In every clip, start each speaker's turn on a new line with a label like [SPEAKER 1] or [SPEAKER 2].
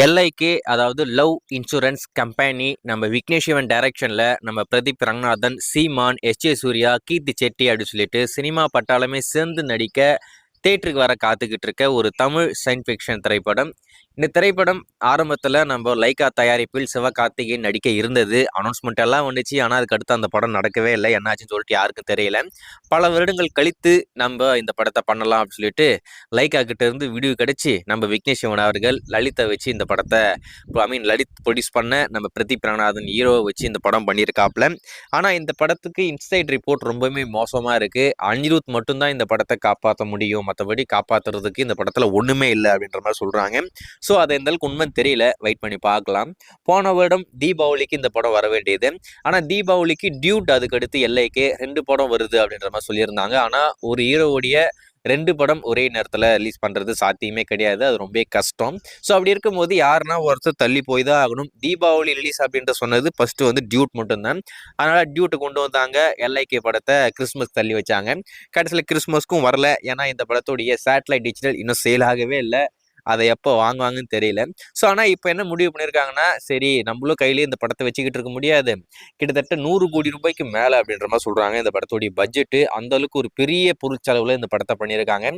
[SPEAKER 1] எல்ஐகே அதாவது love insurance company நம்ம விக்னேஷ் சிவன் டைரக்ஷனில் நம்ம பிரதீப் ரங்கநாதன், சீமான், எஸ்.ஜே. சூர்யா, கீர்த்தி செட்டி அப்படின்னு சொல்லிட்டு சினிமா பட்டாளமே சேர்ந்து நடிக்க தேட்டருக்கு வர காத்துக்கிட்டு இருக்க ஒரு தமிழ் சயின்ஸ் ஃபிக்ஷன் திரைப்படம். இந்த திரைப்படம் ஆரம்பத்தில் நம்ம லைக்கா தயாரிப்பில் சிவகார்த்திகேயன் நடிக்க இருந்தது. அனௌன்ஸ்மெண்ட் எல்லாம் வந்துச்சு. ஆனால் அதுக்கடுத்து அந்த படம் நடக்கவே இல்லை. என்னாச்சுன்னு சொல்லிட்டு யாருக்கும் தெரியல. பல வருடங்கள் கழித்து நம்ம இந்த படத்தை பண்ணலாம் அப்படின்னு சொல்லிட்டு லைக்கா கிட்ட இருந்து வீடியோ கிடைச்சி நம்ம விக்னேஷ் சிவன் அவர்கள் லலித்தை வச்சு இந்த படத்தை லலித் ப்ரொடியூஸ் பண்ண நம்ம பிரதீப் ரங்கநாதன் ஹீரோவை வச்சு இந்த படம் பண்ணியிருக்காப்புல. ஆனால் இந்த படத்துக்கு இன்சைட் ரிப்போர்ட் ரொம்பவுமே மோசமாக இருக்குது. அனிருத் மட்டும்தான் இந்த படத்தை காப்பாற்ற முடியும், மற்றபடி காப்பாற்றுறதுக்கு இந்த படத்தில் ஒன்றுமே இல்லை அப்படின்ற மாதிரி சொல்கிறாங்க. ஸோ அது எந்த அளவுக்கு உண்மைன்னு தெரியல, வெயிட் பண்ணி பார்க்கலாம். போன வருடம் தீபாவளிக்கு இந்த படம் வர வேண்டியது. ஆனால் தீபாவளிக்கு டியூட், அதுக்கடுத்து எல்ஐகே 2 படம் வருது அப்படின்ற மாதிரி சொல்லியிருந்தாங்க. ஆனால் ஒரு ஹீரோவுடைய 2 படம் ஒரே நேரத்தில் ரிலீஸ் பண்ணுறது சாத்தியமே கிடையாது. அது ரொம்ப கஷ்டம். ஸோ அப்படி இருக்கும்போது யாருன்னா ஒருத்தர் தள்ளி போய் தான் ஆகணும். தீபாவளி ரிலீஸ் அப்படின்ற சொன்னது ஃபஸ்ட்டு டியூட் மட்டும்தான். அதனால் டியூட்டை கொண்டு வந்தாங்க. எல்ஐகே படத்தை கிறிஸ்மஸ் தள்ளி வச்சாங்க. கடைசியில் கிறிஸ்மஸ்க்கும் வரல. ஏன்னா இந்த படத்துடைய சேட்டலைட் டிஜிட்டல் இன்னும் சேல் ஆகவே இல்லை. அதை எப்போ வாங்குவாங்கன்னு தெரியல. ஸோ ஆனால் இப்போ என்ன முடிவு பண்ணியிருக்காங்கன்னா, சரி நம்மளும் கையிலேயே இந்த படத்தை வச்சுக்கிட்டு இருக்க முடியாது, கிட்டத்தட்ட 100 கோடி ரூபாய்க்கு மேலே அப்படின்ற மாதிரி சொல்கிறாங்க. இந்த படத்துடைய பட்ஜெட்டு அந்த அளவுக்கு ஒரு பெரிய பொருட்செலவில் இந்த படத்தை பண்ணியிருக்காங்க.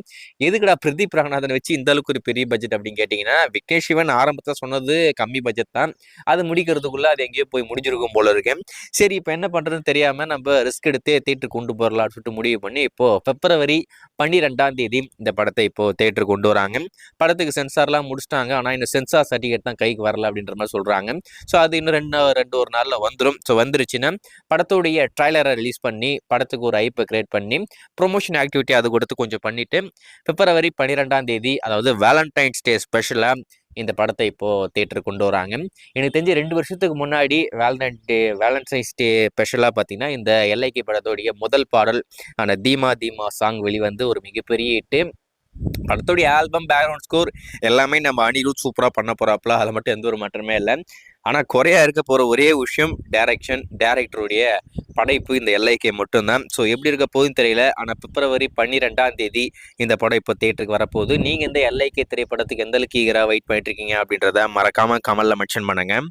[SPEAKER 1] எதுக்குடா பிரதீப் ரங்கநாதன் வச்சு இந்த அளவுக்கு ஒரு பெரிய பட்ஜெட் அப்படின்னு கேட்டிங்கன்னா, விக்னேஷ் சிவன் ஆரம்பத்தில் சொன்னது கம்மி பட்ஜெட் தான். அது முடிக்கிறதுக்குள்ளே அது எங்கேயோ போய் முடிஞ்சிருக்கும் போல இருக்கு. சரி இப்போ என்ன பண்ணுறதுன்னு தெரியாமல் நம்ம ரிஸ்க் எடுத்தே தேட்டருக்கு கொண்டு போகலான்னு சொல்லிட்டு முடிவு பண்ணி இப்போது February 12 இந்த படத்தை இப்போது தேட்டருக்கு கொண்டு வராங்க. படத்துக்கு சென்சார்லாம் முடிச்சிட்டாங்க. ஆனால் இந்த சென்சார் சர்டிஃபிகேட் தான் கைக்கு வரல அப்படின்ற மாதிரி சொல்கிறாங்க. ஸோ அது இன்னும் ஒரு நாளில் வந்துடும். ஸோ வந்துருச்சுன்னா படத்துடைய ட்ரைலரை ரிலீஸ் பண்ணி படத்துக்கு ஒரு ஐப்பை கிரியேட் பண்ணி ப்ரொமோஷன் ஆக்டிவிட்டி அது கொடுத்து கொஞ்சம் பண்ணிவிட்டு February 12 அதாவது வேலண்டைன்ஸ் டே ஸ்பெஷலாக இந்த படத்தை இப்போது தேட்டருக்கு கொண்டு வராங்க. எனக்கு தெரிஞ்சு 2 வருஷத்துக்கு முன்னாடி வேலண்டைன்ஸ் டே ஸ்பெஷலாக பார்த்தீங்கன்னா இந்த எல்ஐகே படத்துடைய முதல் பாடல் அந்த தீமா தீமா சாங் வெளிவந்து ஒரு மிகப்பெரிய ஹிட்டு. படத்துடைய ஆல்பம், பேக்ரவுண்ட் ஸ்கோர் எல்லாமே நம்ம அனிருத் சூப்பராக பண்ண போகிறாப்புல. அதில் மட்டும் எந்த ஒரு மாற்றமே இல்லை. ஆனால் குறையா இருக்க போகிற ஒரே விஷயம் டேரக்டருடைய படைப்பு இந்த எல்ஐகே மட்டும்தான். ஸோ எப்படி இருக்க போகுதுன்னு தெரியல. ஆனால் February 12 இந்த படம் இப்போ தேட்டருக்கு வரப்போகுது. நீங்கள் இந்த எல்ஐகே திரைப்படத்துக்கு எந்த அளவுக்கு ஈகராக வெயிட் பண்ணிட்டு இருக்கீங்க அப்படின்றத மறக்காமல் கமெண்ட்ல மென்ஷன் பண்ணுங்கள்.